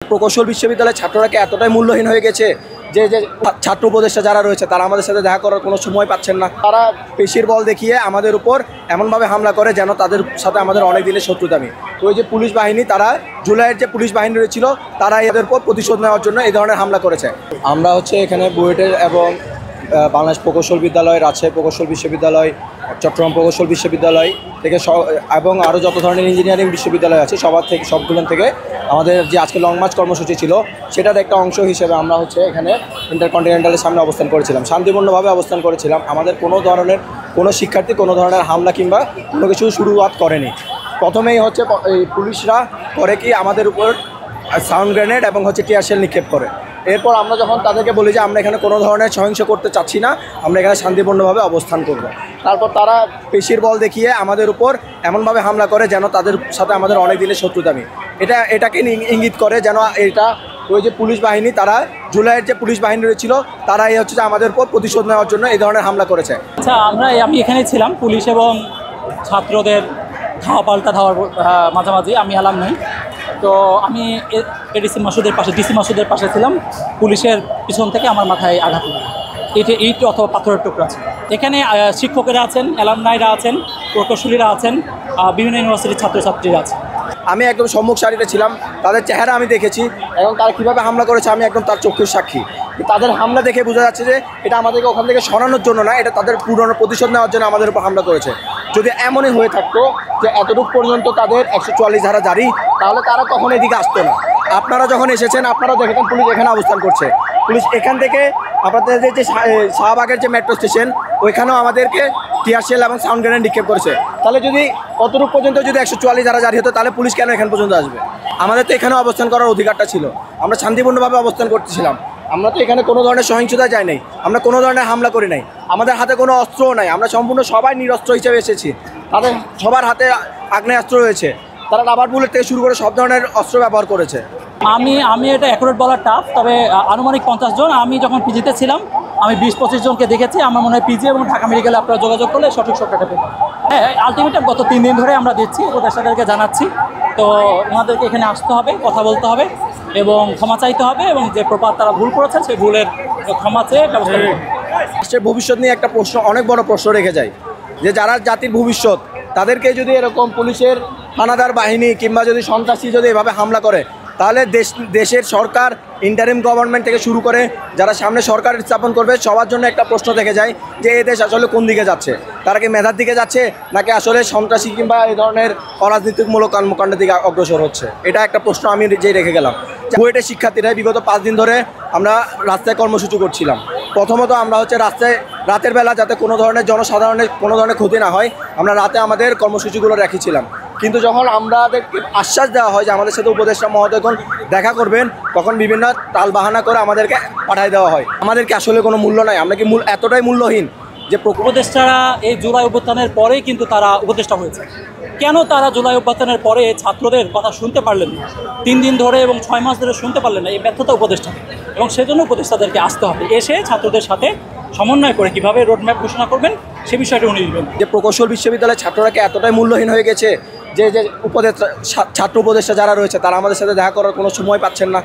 প্রকৌশল বিশ্ববিদ্যালয়ের ছাত্ররা কি এতটাই মূল্যহীন হয়ে গেছে যে যে ছাত্র উপদেষ্টা যারা রয়েছে তারা আমাদের সাথে দেখা করার কোনো সময় পাচ্ছেন না। তারা পেশির বল দেখিয়ে আমাদের উপর এমনভাবে হামলা করে যেন তাদের সাথে আমাদের অনেক দিনের শত্রুতামি। তো ওই যে পুলিশ বাহিনী, তারা জুলাইয়ের যে পুলিশ বাহিনী রয়েছিল তারা এদের উপর প্রতিশোধ নেওয়ার জন্য এই ধরনের হামলা করেছে। আমরা এখানে বুয়েটের এবং বাংলাদেশ প্রকৌশল বিদ্যালয়, রাজশাহী প্রকৌশল বিশ্ববিদ্যালয়, চট্টগ্রাম প্রকৌশল বিশ্ববিদ্যালয় থেকে এবং আরও যত ধরনের ইঞ্জিনিয়ারিং বিশ্ববিদ্যালয় আছে সবগুলো থেকে আমাদের যে আজকে লং মার্চ কর্মসূচি ছিল সেটার একটা অংশ হিসেবে আমরা এখানে ইন্টারকন্টিনেন্টালের সামনে অবস্থান করেছিলাম, শান্তিপূর্ণভাবে অবস্থান করেছিলাম। আমাদের কোনো শিক্ষার্থী কোনো ধরনের হামলা কিংবা কোনো কিছু শুরুয়াত করেনি। প্রথমেই এই পুলিশরা করে কি আমাদের উপর সাউন্ড গ্রেনেড এবং টিয়ার শেল নিক্ষেপ করে। এরপর আমরা যখন তাদেরকে বলি যে আমরা এখানে কোনো ধরনের সহিংস করতে চাচ্ছি না, আমরা এখানে শান্তিপূর্ণভাবে অবস্থান করব, তারপর তারা পেশির বল দেখিয়ে আমাদের উপর এমনভাবে হামলা করে যেন তাদের সাথে আমাদের অনেক দিনের শত্রুতামি। এটাকে ইঙ্গিত করে যেন ওই যে পুলিশ বাহিনী, তারা জুলাইয়ের যে পুলিশ বাহিনী রয়েছিল তারা যে আমাদের উপর প্রতিশোধ নেওয়ার জন্য এই ধরনের হামলা করেছে। আচ্ছা, আমি এখানে ছিলাম পুলিশ এবং ছাত্রদের ধাওয়া পাল্টা ধাওয়ার মাঝামাঝি আমি এলাম নাই। তো আমি ডিসি মাসুদের পাশে ছিলাম। পুলিশের পিছন থেকে আমার মাথায় আঘাত লাগে, ইট অথবা পাথরের টুকরা আছে। এখানে শিক্ষকেরা আছেন, অ্যালামনাইরা আছেন, প্রকৌশলীরা আছেন, বিভিন্ন ইউনিভার্সিটির ছাত্রছাত্রীরা আছেন। আমি একদম সম্মুখ সারিতে ছিলাম, তাদের চেহারা আমি দেখেছি এবং তারা কীভাবে হামলা করেছে আমি একদম তার চক্ষুর সাক্ষী। তাদের হামলা দেখে বোঝা যাচ্ছে যে এটা আমাদেরকে ওখান থেকে সরানোর জন্য না, এটা তাদের পুরনো প্রতিশোধ নেওয়ার জন্য আমাদের উপর হামলা করেছে। যদি এমনই হয়ে থাকতো যে এতটুকু পর্যন্ত তাদের 144 ধারা জারি, তাহলে তারা তখন এদিকে আসতো না। আপনারা যখন এসেছেন আপনারা দেখেছেন পুলিশ এখানে অবস্থান করছে। পুলিশ এখান থেকে আপনাদের যে শাহবাগের যে মেট্রো স্টেশন ওইখানেও আমাদেরকে টিয়ার শেল এবং সাউন্ড গ্রেনেড নিক্ষেপ করেছে। তাহলে যদি অতটুকু পর্যন্ত যদি 144 ধারা জারি হতো তাহলে পুলিশ কেন এখান পর্যন্ত আসবে? আমাদের তো এখানে অবস্থান করার অধিকারটা ছিল, আমরা শান্তিপূর্ণভাবে অবস্থান করতেছিলাম। আমরা তো এখানে কোনো ধরনের সহিংসতা যাই নাই, আমরা কোনো ধরনের হামলা করি নাই, আমাদের হাতে কোনো অস্ত্রও নাই, আমরা সম্পূর্ণ সবাই নিরস্ত্র হিসেবে এসেছি। তাদের সবার হাতে আগ্নেয়াস্ত্র রয়েছে, তারা রাবার বুলেট থেকে শুরু করে সব ধরনের অস্ত্র ব্যবহার করেছে। আমি এটা অ্যাকুরেট বলার টাফ, তবে আনুমানিক 50 জন। আমি যখন পিজিতে ছিলাম আমি 20-25 জনকে দেখেছি। আমার মনে হয় পিজি এবং ঢাকা মেডিকেলে আপনারা যোগাযোগ করলে সঠিক সংখ্যাটা পেবেন। হ্যাঁ, আলটিমেটাম গত 3 দিন ধরে আমরা দিচ্ছি, উপদেষ্টাদেরকে জানাচ্ছি। তো ওনাদেরকে এখানে আসতে হবে, কথা বলতে হবে এবং ক্ষমা চাইতে হবে, এবং যে প্রপার তারা ভুল করেছেন সেই ভুলের ক্ষমা চেয়ে ব্যবস্থা নেবে। রাষ্ট্রের ভবিষ্যৎ নিয়ে একটা প্রশ্ন, অনেক বড় প্রশ্ন রেখে যায় যে যারা জাতির ভবিষ্যৎ তাদেরকে যদি এরকম পুলিশের হানাদার বাহিনী কিংবা যদি সন্ত্রাসী যদি এভাবে হামলা করে, তাহলে দেশের সরকার, ইন্টারিম গভর্নমেন্ট থেকে শুরু করে যারা সামনে সরকার স্থাপন করবে সবার জন্য একটা প্রশ্ন থেকে যায় যে এই দেশ আসলে কোন দিকে যাচ্ছে। তারা কি মেধার দিকে যাচ্ছে নাকি আসলে সন্ত্রাসী কিংবা এই ধরনের অরাজনীতিমূলক কর্মকাণ্ডের দিকে অগ্রসর হচ্ছে? এটা একটা প্রশ্ন আমি যে রেখে গেলাম। বুয়েটের শিক্ষার্থীরা বিগত 5 দিন ধরে আমরা রাস্তায় কর্মসূচি করছিলাম। প্রথমত আমরা রাস্তায় রাতের বেলা যাতে কোনো ধরনের জনসাধারণের কোনো ধরনের ক্ষতি না হয়, আমরা রাতে আমাদের কর্মসূচিগুলো রেখেছিলাম। কিন্তু যখন আমাদেরকে আশ্বাস দেওয়া হয় যে আমাদের সাথে উপদেষ্টা মহোদয়গণ দেখা করবেন, তখন বিভিন্ন টাল বাহানা করে আমাদেরকে পাঠিয়ে দেওয়া হয়। আমাদেরকে আসলে কোনো মূল্য নাই, আমরা কি এতটাই মূল্যহীন যে উপদেষ্টারা এই জুলাই অভ্যুত্থানের পরেই কিন্তু তারা উপদেষ্টা হয়েছে। কেন তারা জুলাই অভ্যুত্থানের পরে ছাত্রদের কথা শুনতে পারলেন না? 3 দিন ধরে এবং 6 মাস ধরে শুনতে পারলেন না। এই ব্যর্থতা উপদেষ্টা, এবং সেজন্য উপদেষ্টাদেরকে আসতে হবে, এসে ছাত্রদের সাথে সমন্বয় করে কীভাবে রোডম্যাপ ঘোষণা করবেন সে বিষয়টি উনি দিবেন। যে প্রকৌশল বিশ্ববিদ্যালয়ের ছাত্ররা কি এতটাই মূল্যহীন হয়ে গেছে যে ছাত্র উপদেষ্টা যারা রয়েছে তারা আমাদের সাথে দেখা করার কোনো সময় পাচ্ছেন না।